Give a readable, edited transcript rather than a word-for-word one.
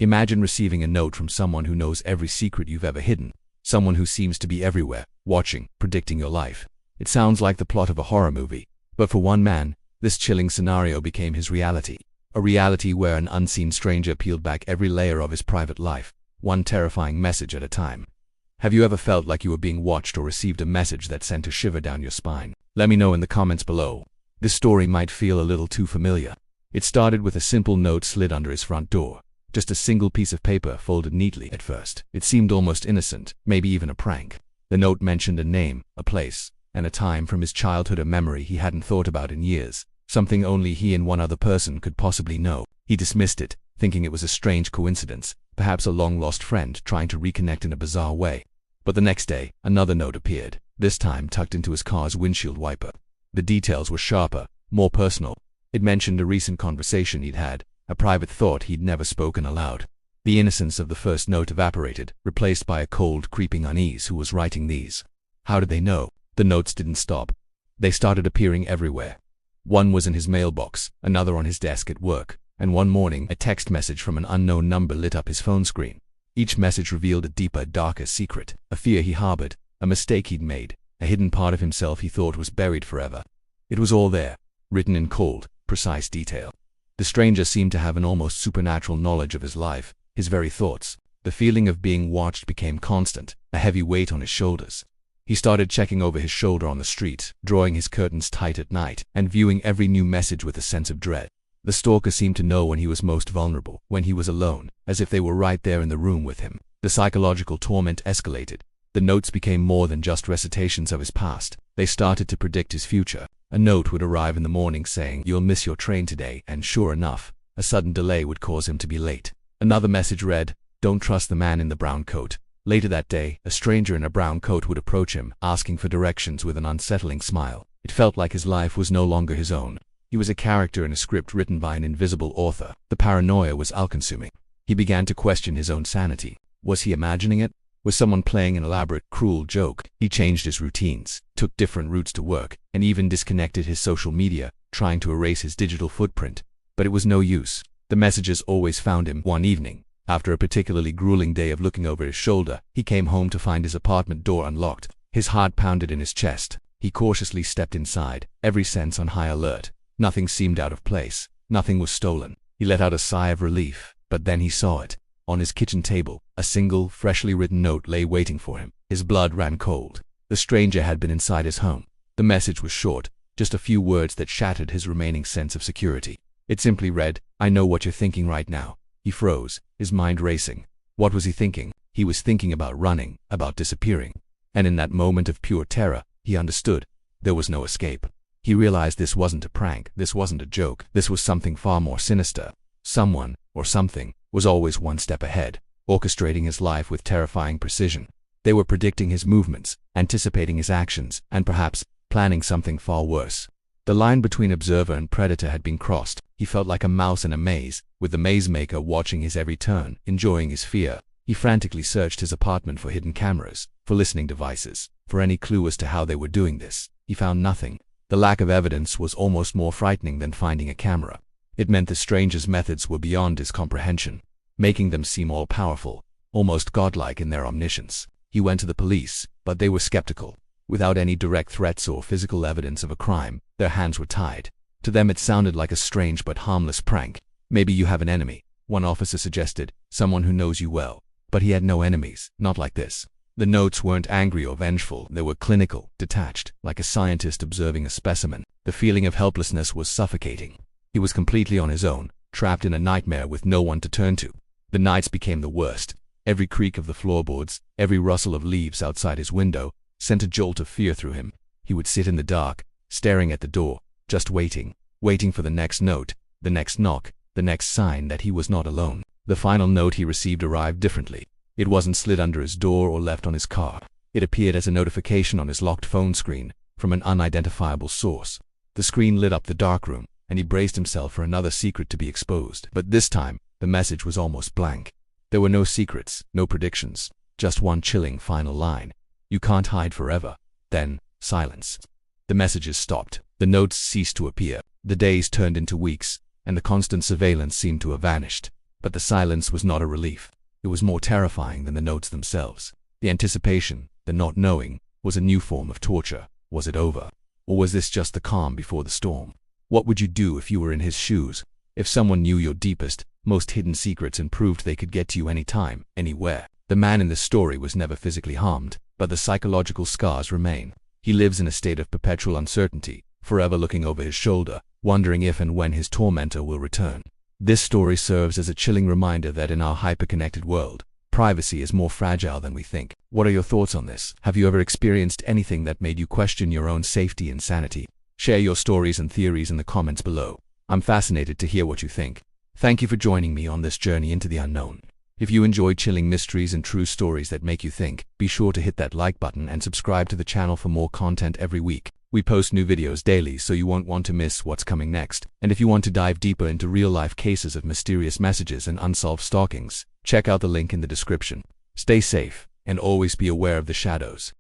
Imagine receiving a note from someone who knows every secret you've ever hidden. Someone who seems to be everywhere, watching, predicting your life. It sounds like the plot of a horror movie. But for one man, this chilling scenario became his reality. A reality where an unseen stranger peeled back every layer of his private life, one terrifying message at a time. Have you ever felt like you were being watched or received a message that sent a shiver down your spine? Let me know in the comments below. This story might feel a little too familiar. It started with a simple note slid under his front door. Just a single piece of paper folded neatly at first. It seemed almost innocent, maybe even a prank. The note mentioned a name, a place, and a time from his childhood, a memory he hadn't thought about in years. Something only he and one other person could possibly know. He dismissed it, thinking it was a strange coincidence, perhaps a long-lost friend trying to reconnect in a bizarre way. But the next day, another note appeared, this time tucked into his car's windshield wiper. The details were sharper, more personal. It mentioned a recent conversation he'd had, a private thought he'd never spoken aloud. The innocence of the first note evaporated, replaced by a cold, creeping unease. Who was writing these? How did they know? The notes didn't stop. They started appearing everywhere. One was in his mailbox, another on his desk at work, and one morning a text message from an unknown number lit up his phone screen. Each message revealed a deeper, darker secret, a fear he harbored, a mistake he'd made, a hidden part of himself he thought was buried forever. It was all there, written in cold, precise detail. The stranger seemed to have an almost supernatural knowledge of his life, his very thoughts. The feeling of being watched became constant, a heavy weight on his shoulders. He started checking over his shoulder on the street, drawing his curtains tight at night, and viewing every new message with a sense of dread. The stalker seemed to know when he was most vulnerable, when he was alone, as if they were right there in the room with him. The psychological torment escalated. The notes became more than just recitations of his past. They started to predict his future. A note would arrive in the morning saying, "You'll miss your train today," and sure enough, a sudden delay would cause him to be late. Another message read, "Don't trust the man in the brown coat." Later that day, a stranger in a brown coat would approach him, asking for directions with an unsettling smile. It felt like his life was no longer his own. He was a character in a script written by an invisible author. The paranoia was all-consuming. He began to question his own sanity. Was he imagining it? Was someone playing an elaborate, cruel joke? He changed his routines, took different routes to work, and even disconnected his social media, trying to erase his digital footprint. But it was no use. The messages always found him. One evening, after a particularly grueling day of looking over his shoulder, he came home to find his apartment door unlocked. His heart pounded in his chest. He cautiously stepped inside, every sense on high alert. Nothing seemed out of place. Nothing was stolen. He let out a sigh of relief, but then he saw it. On his kitchen table, a single, freshly written note lay waiting for him. His blood ran cold. The stranger had been inside his home. The message was short, just a few words that shattered his remaining sense of security. It simply read, "I know what you're thinking right now." He froze, his mind racing. What was he thinking? He was thinking about running, about disappearing. And in that moment of pure terror, he understood. There was no escape. He realized this wasn't a prank, this wasn't a joke, this was something far more sinister. Someone, or something, was always one step ahead, orchestrating his life with terrifying precision. They were predicting his movements, anticipating his actions, and perhaps planning something far worse. The line between observer and predator had been crossed. He felt like a mouse in a maze, with the maze maker watching his every turn, enjoying his fear. He frantically searched his apartment for hidden cameras, for listening devices, for any clue as to how they were doing this. He found nothing. The lack of evidence was almost more frightening than finding a camera. It meant the stranger's methods were beyond his comprehension, making them seem all-powerful, almost godlike in their omniscience. He went to the police, but they were skeptical. Without any direct threats or physical evidence of a crime, their hands were tied. To them it sounded like a strange but harmless prank. "Maybe you have an enemy," one officer suggested, "someone who knows you well." But he had no enemies, not like this. The notes weren't angry or vengeful, they were clinical, detached, like a scientist observing a specimen. The feeling of helplessness was suffocating. He was completely on his own, trapped in a nightmare with no one to turn to. The nights became the worst. Every creak of the floorboards, every rustle of leaves outside his window, sent a jolt of fear through him. He would sit in the dark, staring at the door, just waiting for the next note, the next knock, the next sign that he was not alone. The final note he received arrived differently. It wasn't slid under his door or left on his car. It appeared as a notification on his locked phone screen, from an unidentifiable source. The screen lit up the darkroom, and he braced himself for another secret to be exposed. But this time, the message was almost blank. There were no secrets, no predictions, just one chilling final line. "You can't hide forever." Then, silence. The messages stopped. The notes ceased to appear. The days turned into weeks, and the constant surveillance seemed to have vanished. But the silence was not a relief. It was more terrifying than the notes themselves. The anticipation, the not knowing, was a new form of torture. Was it over? Or was this just the calm before the storm? What would you do if you were in his shoes? If someone knew your deepest, most hidden secrets and proved they could get to you anytime, anywhere? The man in this story was never physically harmed, but the psychological scars remain. He lives in a state of perpetual uncertainty, forever looking over his shoulder, wondering if and when his tormentor will return. This story serves as a chilling reminder that in our hyper-connected world, privacy is more fragile than we think. What are your thoughts on this? Have you ever experienced anything that made you question your own safety and sanity? Share your stories and theories in the comments below. I'm fascinated to hear what you think. Thank you for joining me on this journey into the unknown. If you enjoy chilling mysteries and true stories that make you think, be sure to hit that like button and subscribe to the channel for more content every week. We post new videos daily, so you won't want to miss what's coming next. And if you want to dive deeper into real-life cases of mysterious messages and unsolved stalkings, check out the link in the description. Stay safe, and always be aware of the shadows.